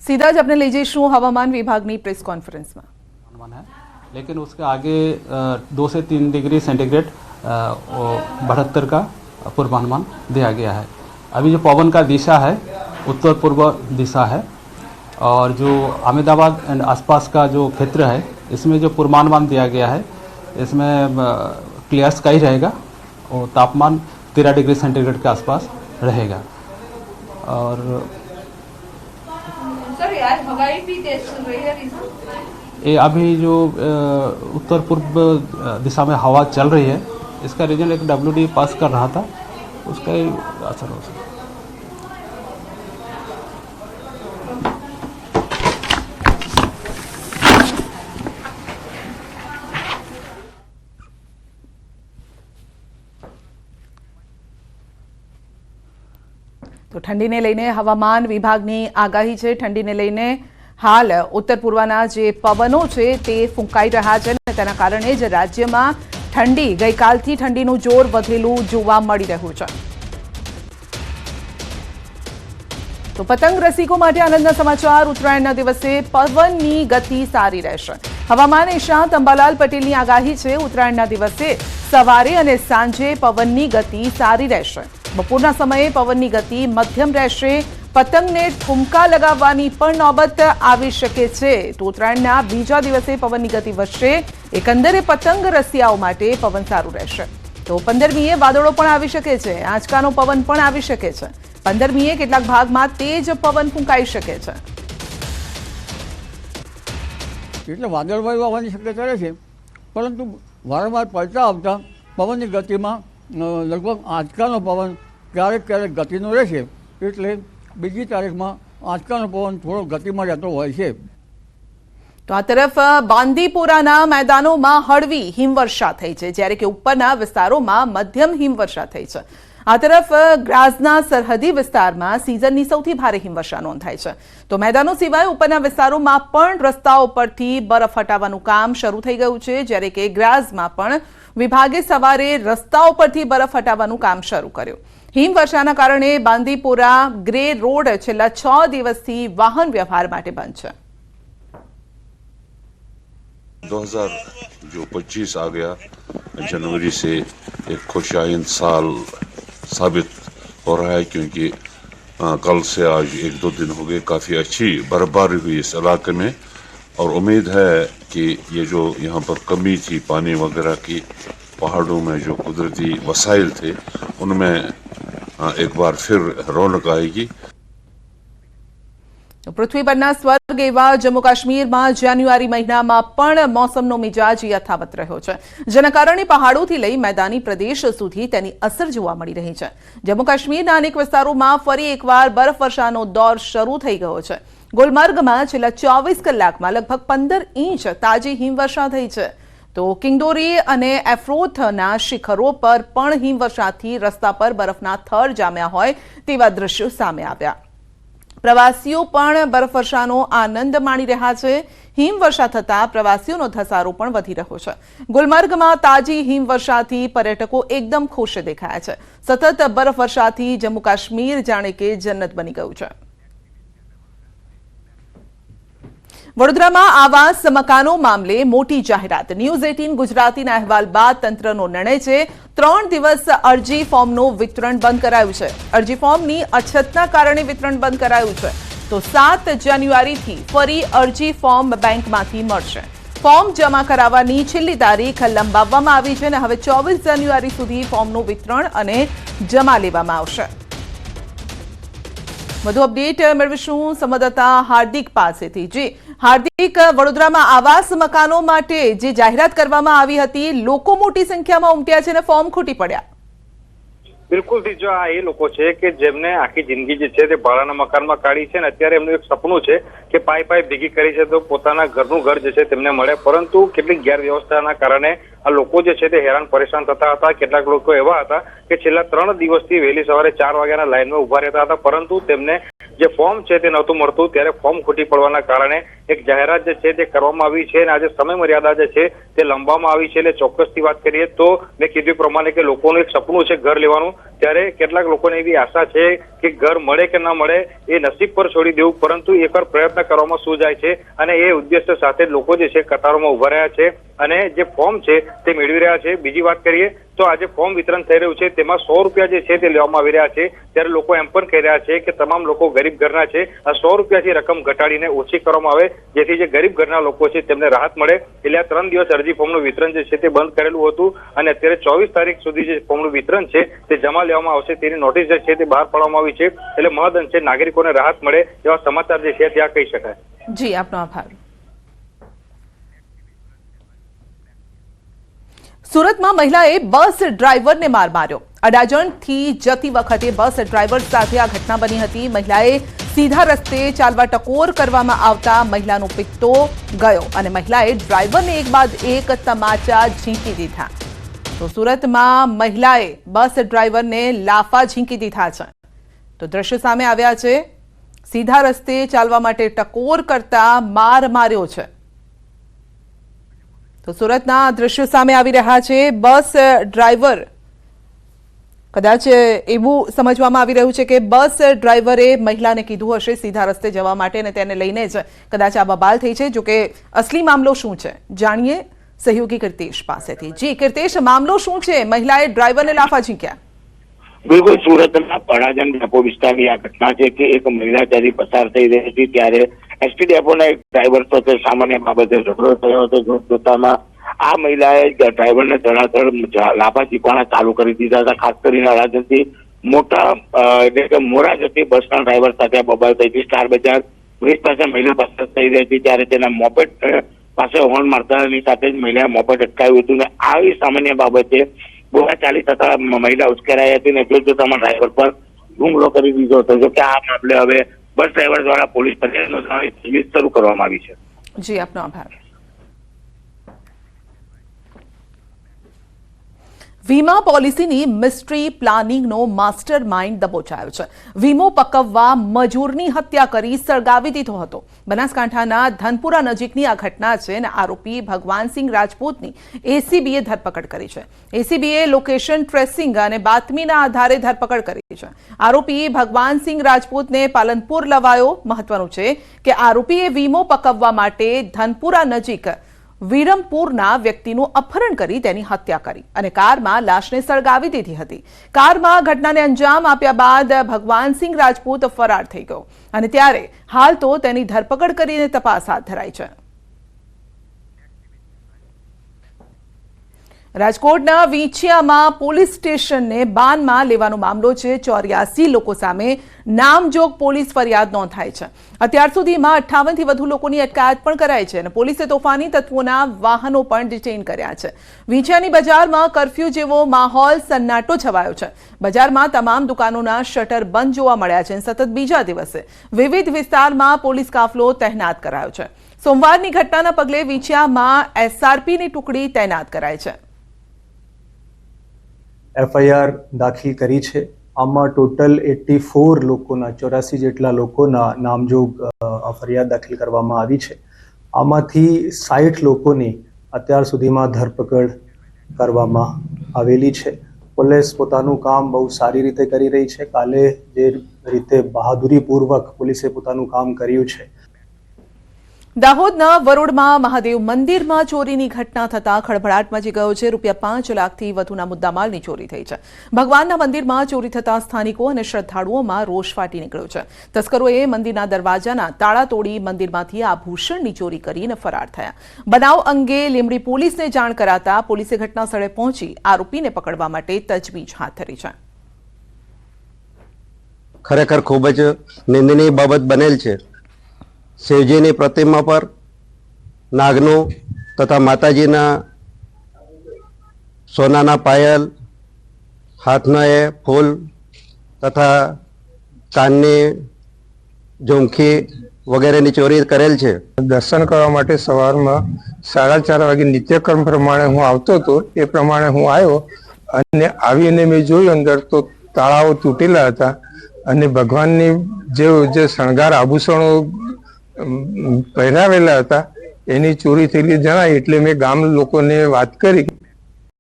सीधा ज अपने लई जईशुं हवामान विभागनी प्रेस कॉन्फ्रेंस में। है, लेकिन उसके आगे 2 से 3 डिग्री सेंटीग्रेड बढ़ोत्तर का पूर्वानुमान दिया गया है। अभी जो पवन का दिशा है उत्तर पूर्व दिशा है और जो अहमदाबाद एंड आसपास का जो क्षेत्र है इसमें जो पूर्वानुमान दिया गया है इसमें क्लियर स्काई रहेगा और तापमान 13 डिग्री सेंटीग्रेड के आसपास रहेगा। और सर यार हवाई भी तेज चल रही है रीजन ये अभी जो उत्तर पूर्व दिशा में हवा चल रही है इसका रीजन एक WD पास कर रहा था, उसका ही असर हो सकता है। तो ठंडीने लईने हवामान विभागनी आगाही छे। ठंडीने लईने हाल उत्तर पूर्वना जे पवनो छे ते फूंकाई रह्या छे ने तेना कारणे ज राज्यमां ठंडी गईकालथी ठंडीनुं जोर वधेલું જોવા મળી રહ્યું છે। तो पतंग रसिको माटे आनंदना समाचार। उत्तरायणना दिवसे पवननी गति सारी रहेशे। हवामान निष्णात अंबालाल पटेलनी आगाही छे। उत्तरायणना दिवसे सवारे अने सांजे पवननी गति सारी रहेशे। बपोરના સમયે પવનની ગતિ મધ્યમ રહેશે। પતંગને ઠુમકા લગાવવાની પણ નોબત આવી શકે છે। તો ઉત્તરાયણના બીજા દિવસે પવનની ગતિ વધશે। એકંદરે પતંગ રસિયાઓ માટે પવન સારું રહેશે। તો 15મીએ વાદળો પણ આવી શકે છે, આંચકાનો પવન પણ આવી શકે છે। 15મીએ કેટલાક ભાગમાં તેજ પવન ફૂંકાઈ શકે છે। એટલે વાદળવાયુ આવવાની શક્યતા રહે છે, પરંતુ વારંવાર પલટા આવતા પવનની ગતિમાં लगभग आंचकानो पवन क्यारेक क्यारेक गतिनो रहेशे। एटले बीजी तारीखमां आंचकानो पवन थोड़ो गतिमां जतो होय छे। तो आ तरफ बांदीपुराना मैदानों में हळवी हिमवर्षा थई छे, ज्यारे के उपरना विस्तारों में मध्यम हिमवर्षा थई छे। आ तरफ ग्रासना सरहदी विस्तारमां सीजननी सौथी भारे हिमवर्षा नोंधाई छे। तो मैदानों सिवाय उपરના વિસ્તારોમાં પણ રસ્તાઓ પરથી બરફ હટાવવાનું કામ શરૂ થઈ ગયું છે, જ્યારે કે ગ્રાસમાં પણ વિભાગે સવારે રસ્તાઓ પરથી બરફ હટાવવાનું કામ શરૂ કર્યું। હિમવર્ષાના કારણે બાંદીપુરા ગ્રે રોડ છેલ્લા 6 દિવસથી વાહન વ્યવહાર માટે બંધ છે। 2025 आ गया जनवरी से एक खुशहाल साल साबित हो रहा है, क्योंकि कल से आज 1-2 दिन हो गए काफ़ी अच्छी बर्फबारी हुई इस इलाके में और उम्मीद है कि ये जो यहाँ पर कमी थी पानी वगैरह की, पहाड़ों में जो कुदरती वसाइल थे उनमें एक बार फिर रौनक आएगी। पृथ्वी परना स्वर्ग एवा जम्मू काश्मीर में जान्युआरी महीना में पण मौसमनो मिजाज यथावत रह्यो छे, जेना कारणे पहाड़ोथी लई मैदानी प्रदेश सुधी तेनी असर जोवा मळी रही छे। जम्मू काश्मीरना अनेक विस्तारोमां फरी एकवार बरफवर्षानो दौर शरू थई गयो छे। गुलमर्गमां छेल्ला 24 कलाकमां लगभग 15 इंच ताजी हिमवर्षा थई छे। तो किंगदोरी अने एफ्रोथना शिखरो पर पण हिमवर्षाथी रस्ता पर बरफना थर जाम्या होय तेवा दृश्यो सामे आव्या। प्रवासीओ पण बरफवर्षानो आनंद माणी रह्या छे। हिमवर्षा थता प्रवासीओनो धसारो पण वधी रह्यो छे। गुलमर्गमां ताजी हिमवर्षाथी पर्यटको एकदम खुश देखाया छे। सतत बरफवर्षाथी जम्मू काश्मीर जाणे के जन्नत बनी गयुं छे। वडोदरामां आवास मकानो मामले मोटी जाहेरात। न्यूज 18 गुजरातीना अहेवाल बाद तंत्रनो निर्णय छे। 3 दिवस अरजी फॉर्मનું વિતરણ બંધ કરાયું છે। અરજી ફોર્મની અછતના કારણે વિતરણ બંધ કરાયું છે। તો 7 જાન્યુઆરીથી ફરી અરજી ફોર્મ બેંકમાંથી મળશે। ફોર્મ જમા કરાવવાની છેલ્લી તારીખ લંબાવવામાં આવી છે અને હવે 24 જાન્યુઆરી સુધી ફોર્મનું વિતરણ અને જમા લેવામાં આવશે। વધુ અપડેટ મેળવીશું સંવાદદાતા હાર્દિક પાસેથી। જી हार्दिक, वडोदरामां आवास मकानो माटे जे जाहेरात करवामां आवी हती, लोको मोटी संख्यामां उमट्या छे ने फॉर्म खूटी पड्या। बिल्कुल थी जो आ ए लोको छे के जेमने आखी जिंदगी जे छे ते भाड़ाना मकानमा काढी छे ने अत्यारे एमनुं एक सपनुं छे के पाई पाई भेगी करी छे तो पोताना घरनुं घर जे छे तेमने मळे, परंतु કેટલીક ગેરવ્યવસ્થાના કારણે આ લોકો જે છે તે હેરાન પરેશાન થતા હતા। કેટલાક લોકો એવા હતા કે છેલ્લા 3 દિવસથી વહેલી સવારે 4 વાગ્યાના લાઈનમાં ઉભા રહેતા હતા, પરંતુ તેમને જે ફોર્મ છે તે નહોતું મળતું, ત્યારે ફોર્મ ખૂટી પડવાના કારણે એક જાહેરાત જે છે તે કરવામાં આવી છે અને આજે સમય મર્યાદા જે છે તે લંબાવવામાં આવી છે. એટલે ચોક્કસથી વાત કરીએ તો મેં કીધું પ્રમાણે કે લોકોનું એક સપનું છે ઘર લેવાનું, ત્યારે કેટલાક લોકોને એવી આશા છે કે ઘર મળે કે ન મળે એ નસીબ પર છોડી દેવું, પરંતુ એકવાર પ્રયત્ન કરવામાં શું જાય છે અને એ ઉદ્દેશ્ય સાથે લોકો જે છે કતારોમાં ઉભા રહ્યા છે અને જે ફોર્મ છે તે મેળવી રહ્યા છે. બીજી વાત કરીએ તો આજે ફોર્મ વિતરણ થઈ રહ્યું છે, તેમાં 100 રૂપિયા જે છે તે લેવામાં આવી રહ્યા છે, ત્યારે લોકો એમ પણ કહી રહ્યા છે કે તમામ લોકો ગરીબ ઘરના છે, આ 100 રૂપિયાથી રકમ ઘટાડીને ઓછી કરવામાં આવે જેથી જે ગરીબ ઘરના લોકો છે તેમને રાહત મળે. એટલે આ 3 દિવસ અરજી ફોર્મનું વિતરણ જે છે તે બંધ કરેલું હતું અને અત્યારે 24 તારીખ સુધી જે ફોર્મનું વિતરણ છે તે જમા લેવામાં આવશે તેની નોટિસ જે છે તે બહાર પાડવામાં આવી છે. એટલે મહદઅંશે નાગરિકોને રાહત મળે એવા સમાચાર જે છે ત્યાં કહી શકાય. જી, આપનો આભાર. સુરતમાં મહિલાએ બસ ડ્રાઈવરને માર માર્યો. અડાજણથી જતી વખતે બસ ડ્રાઈવર સાથે આ ઘટના બની હતી. મહિલાએ સીધા રસ્તે ચાલવા ટકોર કરવામાં આવતા મહિલાનો પિત્તો ગયો અને મહિલાએ ડ્રાઈવરને એક બાદ એક તમાચા ઝીંકી દીધા. તો સુરતમાં મહિલાએ બસ ડ્રાઈવરને લાફા ઝીંકી દીધા છે. તો દ્રશ્ય સામે આવ્યા છે. સીધા રસ્તે ચાલવા માટે ટકોર કરતા માર માર્યો છે. તો સુરતના દ્રશ્યો સામે આવી રહ્યા છે. બસ ડ્રાઈવર, કદાચ એવું સમજવામાં આવી રહ્યું છે કે બસ ડ્રાઈવરે મહિલાને કીધું હશે સીધા રસ્તે જવા માટે અને તેને લઈને જ કદાચ આ બબાલ થઈ છે. જોકે અસલી મામલો શું છે જાણીએ સહયોગી કીર્તેશ પાસેથી. જી કીર્તેશ, મામલો શું છે? મહિલાએ ડ્રાઈવરને લાફા ઝીંક્યા. બિલકુલ, સુરતના અડાજણ ડેપો વિસ્તારની આ ઘટના છે કે એક મહિલા ત્યાંથી પસાર થઈ રહી હતી ત્યારે એસટી ડેપોના એક ડ્રાઈવર સાથે સામાન્ય બાબતે ઝઘડો થયો હતો. જોતામાં આ મહિલાએ ડ્રાઈવરને ધડાધડ લાફા ઝીંકવાના ચાલુ કરી દીધા હતા. ખાસ કરીને અડાજણથી મોટા એટલે કે મોરા જતી બસના ડ્રાઈવર સાથે બબાલ થઈ હતી. સ્ટાર બજાર બ્રિજ પાસે મહિલા પસાર થઈ રહી હતી ત્યારે તેના મોપેડ પાસે હોર્ન મારતાની સાથે જ મહિલાએ મોપેડ અટકાવ્યું હતું ને આવી સામાન્ય બાબતે બોલાચાલી થતા મહિલા ઉશ્કેરાઈ હતી ને જોતામાં ડ્રાઈવર પર હુમલો કરી દીધો હતો. જો કે આ મામલે હવે બસ ડ્રાઈવર દ્વારા પોલીસ ફરિયાદ નોંધવાની તજવીજ શરૂ કરવામાં આવી છે. જી, આપનો આભાર. વીમા પોલિસીની મિસ્ટ્રી પ્લાનિંગનો માસ્ટર માઇન્ડ દબોચાયો છે. વીમો પકવવા મજૂરની હત્યા કરી સળગાવી દીધો હતો. બનાસકાંઠાના ધનપુરા નજીકની આ ઘટના છે અને આરોપી ભગવાનસિંહ રાજપૂતની એસીબીએ ધરપકડ કરી છે. એસીબીએ લોકેશન ટ્રેસિંગ અને બાતમીના આધારે ધરપકડ કરી છે. આરોપી ભગવાનસિંહ રાજપૂતને પાલનપુર લવાયો. મહત્વનું છે કે આરોપીએ વીમો પકવવા માટે ધનપુરા નજીક વિરમપુરના વ્યક્તિનું અપહરણ કરી તેની હત્યા કરી અને કારમાં લાશને સળગાવી દીધી હતી. કારમાં ઘટનાને અંજામ આપ્યા બાદ ભગવાનસિંહ રાજપૂત ફરાર થઈ ગયો અને ત્યારે હાલ તો તેની ધરપકડ કરીને તપાસ હાથ ધરાઈ છે. રાજકોટના વીંછિયામાં પોલીસ સ્ટેશનને બાનમાં લેવાનો મામલો છે. 84 લોકો સામે નામજોગ પોલીસ ફરિયાદ નોંધાઈ છે. અત્યાર સુધીમાં 58 થી વધુ લોકોની અટકાયત પણ કરાઈ છે અને પોલીસે તોફાની તત્વોના વાહનો પણ ડિટેઇન કર્યા છે. વીંછિયાની બજારમાં કરફ્યુ જેવો માહોલ સન્નાટો છવાયો છે. બજારમાં તમામ દુકાનોના શટર બંધ જોવા મળ્યા છે. સતત બીજા દિવસે વિવિધ વિસ્તારમાં પોલીસ કાફલો તહેનાત કરાયો છે. સોમવારની ઘટનાના પગલે વીંછિયામાં એસઆરપીની ટુકડી તૈનાત કરાઈ છે. એફઆઈઆર દાખલ કરી છે. આમાં ટોટલ 84 લોકોના 84 જેટલા લોકોના નામજોગ ફરિયાદ દાખલ કરવામાં આવી છે. આમાંથી 60 લોકોની અત્યાર સુધીમાં ધરપકડ કરવામાં આવેલી છે. પોલીસ પોતાનું કામ બહુ સારી રીતે કરી રહી છે. કાલે જે રીતે બહાદુરીપૂર્વક પોલીસે પોતાનું કામ કર્યું છે. દાહોદના વરોડમાં મહાદેવ મંદિરમાં ચોરીની ઘટના થતા ખળભળાટ મચી ગયો છે. ₹5 લાખથી વધુના મુદ્દામાલની ચોરી થઈ છે. ભગવાનના મંદિરમાં ચોરી થતા સ્થાનિકો અને શ્રદ્ધાળુઓમાં રોષ ફાટી નીકળ્યો છે. તસ્કરોએ મંદિરના દરવાજાના તાળા તોડી મંદિરમાંથી આભૂષણની ચોરી કરીને ફરાર થયા. બનાવ અંગે લીંબડી પોલીસને જાણ કરાતા પોલીસે ઘટના સ્થળે પહોંચી આરોપીને પકડવા માટે તજવીજ હાથ ધરી છે. ખરેખર ખૂબ જ નિંદનીય બાબત બનેલ છે. શિવજીની પ્રતિમા પર નાગનું તથા માતાજીના સોનાના પાયલ, હાથના એ ફૂલ તથા કાનની ઝુમકી વગેરેની ચોરી કરેલ છે. દર્શન કરવા માટે સવારમાં 4:30 વાગે નિત્યક્રમ પ્રમાણે હું આવતો હતો. એ પ્રમાણે હું આવ્યો અને આવીને મેં જોયું અંદર તો તાળાઓ તૂટેલા હતા અને ભગવાનની જે શણગાર આભૂષણો પહેરાવેલા હતા એની ચોરી થયેલી જણાય એટલે મેં ગામ લોકોને વાત કરી